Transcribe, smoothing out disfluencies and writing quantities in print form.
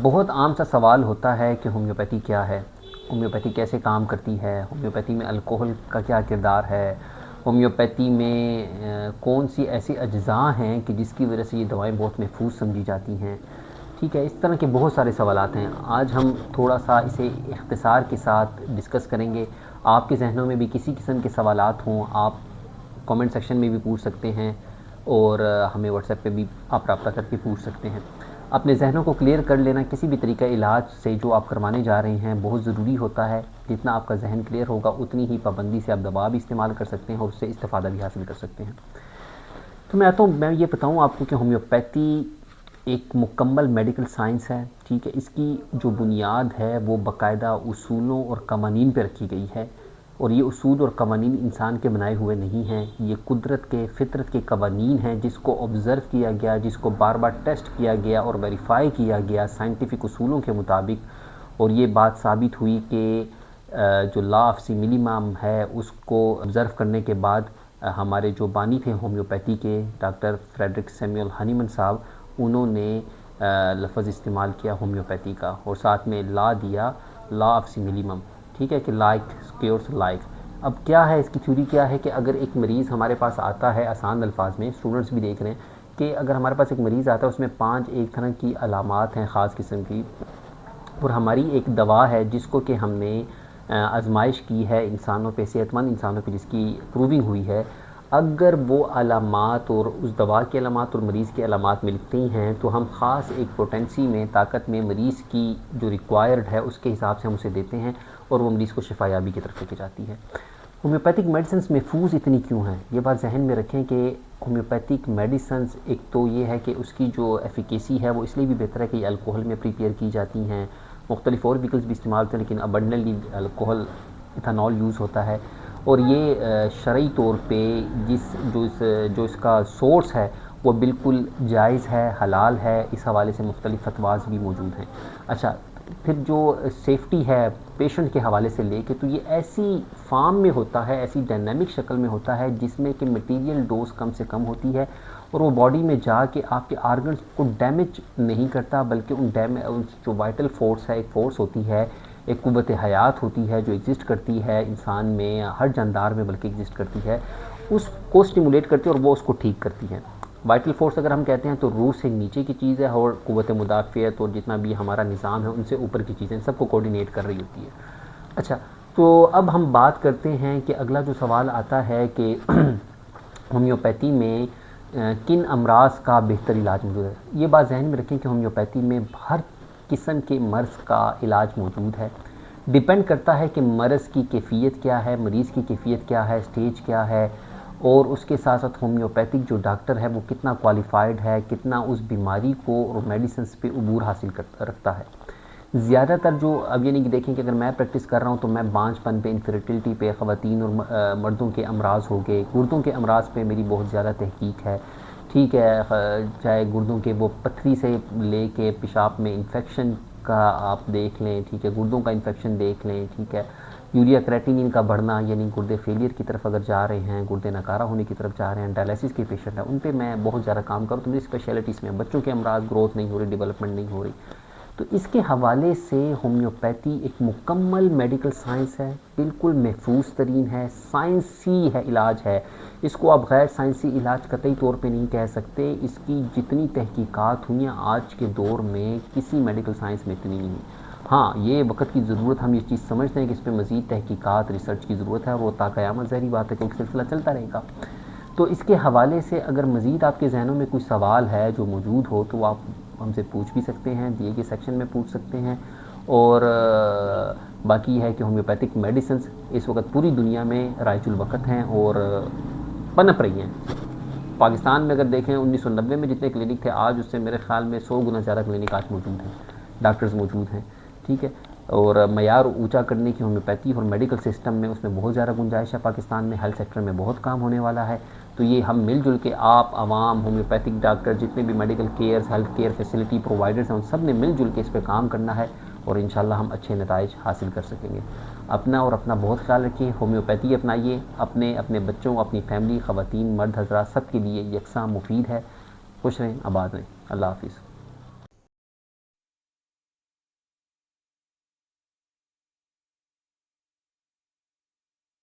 बहुत आम सा सवाल होता है कि होम्योपैथी क्या है, होम्योपैथी कैसे काम करती है, होम्योपैथी में अल्कोहल का क्या किरदार है, होम्योपैथी में कौन सी ऐसी अज्जा हैं कि जिसकी वजह से ये दवाएं बहुत महफूज समझी जाती हैं। ठीक है, इस तरह के बहुत सारे सवालात हैं। आज हम थोड़ा सा इसे इख्तिसार के साथ डिस्कस करेंगे। आपके जहनों में भी किसी किस्म के सवालात हों, आप कमेंट सेक्शन में भी पूछ सकते हैं और हमें व्हाट्सएप पे भी आप रब्ता करके पूछ सकते हैं। अपने जहनों को क्लियर कर लेना किसी भी तरीका इलाज से जो आप करवाने जा रहे हैं बहुत ज़रूरी होता है। जितना आपका जहन क्लियर होगा उतनी ही पाबंदी से आप दवा भी इस्तेमाल कर सकते हैं और उससे इस्तेफ़ादा भी हासिल कर सकते हैं। तो मैं ये बताऊँ आपको कि होम्योपैथी एक मुकम्मल मेडिकल साइंस है। ठीक है, इसकी जो बुनियाद है वो बाकायदा उसूलों और कवानीन पर रखी गई है, और ये उसूल और कवानीन इंसान के बनाए हुए नहीं हैं, ये कुदरत के फितरत के कवानीन हैं जिसको ऑब्ज़र्व किया गया, जिसको बार बार टेस्ट किया गया और वेरीफाई किया गया साइंटिफिक उसूलों के मुताबिक। और ये बात साबित हुई कि जो लॉ ऑफ सिमिलिमम है उसको ऑब्ज़र्व करने के बाद हमारे जो बानी थे होम्योपैथी के डॉक्टर फ्रेडरिक सैमुअल हनीमन साहब, उन्होंने लफ्ज़ इस्तेमाल किया होम्योपैथी का और साथ में ला दिया, लॉ ऑफ सिमिलिमम। ठीक है, कि लाइक क्योर्स लाइक। अब क्या है इसकी थ्योरी, क्या है कि अगर एक मरीज़ हमारे पास आता है, आसान अल्फाज में स्टूडेंट्स भी देख रहे हैं कि अगर हमारे पास एक मरीज़ आता है उसमें 5 एक तरह की अलामात हैं ख़ास किस्म की, और हमारी एक दवा है जिसको कि हमने आजमाइश की है इंसानों पे, सेहतमंद इंसानों पे, जिसकी प्रूविंग हुई है, अगर वो अलामात और उस दवा की अलामात और मरीज़ की अलामात मिलती हैं तो हम ख़ास एक पोटेंसी में, ताकत में मरीज़ की जो रिक्वायर्ड है उसके हिसाब से हम उसे देते हैं और वो मरीज़ को शिफायाबी की तरफ लेके जाती है। होम्योपैथिक मेडिसिन महफूज इतनी क्यों हैं, ये बात जहन में रखें कि होम्योपैथिक मेडिसिन एक तो ये है कि उसकी जो एफिकेसी है वो इसलिए भी बेहतर है कि ये अल्कोहल में प्रिपेयर की जाती हैं, मुख्तलिफ और व्हीकल्स भी इस्तेमाल होते हैं लेकिन अबंडेंटली अल्कोहल इथानॉल यूज़ होता है। और ये शरई तौर पे जो इसका सोर्स है वो बिल्कुल जायज़ है, हलाल है। इस हवाले से मुख्तलिफ फतवाज़ भी मौजूद हैं। अच्छा, फिर जो सेफ्टी है पेशेंट के हवाले से लेके, तो ये ऐसी फार्म में होता है, ऐसी डायनामिक शक्ल में होता है जिसमें कि मटेरियल डोज कम से कम होती है और वो बॉडी में जाके आपके आर्गन्स को डैमेज नहीं करता, बल्कि उन जो वाइटल फोर्स है, एक फ़ोर्स होती है, एक कुव्वत हयात होती है जो एग्जिस्ट करती है इंसान में, हर जानदार में बल्कि एग्जिस्ट करती है, उसको स्टिमुलेट करती है और वो उसको ठीक करती है। वाइटल फोर्स अगर हम कहते हैं तो रूह से नीचे की चीज़ है और कुव्वत मुदाफ़ियत और जितना भी हमारा निज़ाम है उनसे ऊपर की चीज़ें, सबको कोऑर्डिनेट कर रही होती है। अच्छा, तो अब हम बात करते हैं कि अगला जो सवाल आता है कि होम्योपैथी में किन अमराज का बेहतर इलाज मौजूद है। ये बात जहन में रखें कि होम्योपैथी में हर किस्म के मर्ज़ का इलाज मौजूद है। डिपेंड करता है कि मर्ज़ की कैफ़ियत क्या है, मरीज़ की कैफ़ियत क्या है, स्टेज क्या है, और उसके साथ साथ होम्योपैथिक जो डॉक्टर है वो कितना क्वालिफाइड है, कितना उस बीमारी को और मेडिसिन पे अबूर हासिल रखता है। ज़्यादातर जो अब ये नहीं कि देखें कि अगर मैं प्रैक्टिस कर रहा हूँ तो मैं बांझपन पे, इनफर्टिलिटी पे, ख़वातीन और मर्दों के अमराज हो गए, गुर्दों के अमराज पे मेरी बहुत ज़्यादा तहकीक है। ठीक है, चाहे गुर्दों के वो पथरी से ले के पेशाब में इन्फेक्शन का आप देख लें, ठीक है, गुर्दों का इन्फेक्शन देख लें, ठीक है, यूरिया क्रेटिनिन का बढ़ना, यानी गुर्दे फेलियर की तरफ अगर जा रहे हैं, गुर्दे नकारा होने की तरफ जा रहे हैं, डायलिसिस के पेशेंट हैं, उन पे मैं बहुत ज़्यादा काम करूँ। तो मेरी स्पेशलिटीज़ में बच्चों के अमराज, ग्रोथ नहीं हो रही, डेवलपमेंट नहीं हो रही, तो इसके हवाले से होम्योपैथी एक मुकम्मल मेडिकल साइंस है, बिल्कुल महफूज तरीन है, साइंसी है, इलाज है। इसको आप गैर साइंसी इलाज कतई तौर पे नहीं कह सकते। इसकी जितनी तहकीकात हुई हैं आज के दौर में किसी मेडिकल साइंस में इतनी नहीं। हाँ, ये वक्त की ज़रूरत, हम ये चीज़ समझते हैं कि इस पर मज़ीद तहकीकात, रिसर्च की ज़रूरत है और वो ताक़यामत ज़ाहिर बात है क्योंकि सिलसिला चलता रहेगा। तो इसके हवाले से अगर मज़ीद आपके जहनों में कोई सवाल है जो मौजूद हो तो आप हमसे पूछ भी सकते हैं, दिए गए सेक्शन में पूछ सकते हैं। और बाकी है कि होम्योपैथिक मेडिसिन इस वक्त पूरी दुनिया में राइजुल वक़्त हैं और पनप रही हैं। पाकिस्तान में अगर देखें 1990 में जितने क्लिनिक थे, आज उससे मेरे ख़्याल में 100 गुना ज़्यादा क्लिनिक आज मौजूद हैं, डॉक्टर्स मौजूद हैं। ठीक है, और मयार ऊंचा करने की होम्योपैथी और मेडिकल सिस्टम में उसमें बहुत ज़्यादा गुंजाइश है। पाकिस्तान में हेल्थ सेक्टर में बहुत काम होने वाला है। तो ये हम मिलजुल के, आप आवाम, होम्योपैथिक डॉक्टर, जितने भी medical care, health care facility providers हैं, उन सब ने मिलजुल के इस पर काम करना है और इंशाल्लाह हम अच्छे नताइज हासिल कर सकेंगे। अपना और अपना बहुत ख्याल रखिए, होम्योपैथी अपनाइए, अपने बच्चों, अपनी फैमिली, ख़वातीन, मर्द हज़रात सब के लिए यकसा मुफीद है। खुश रहें, आबाद रहें। अल्लाह हाफ़िज़।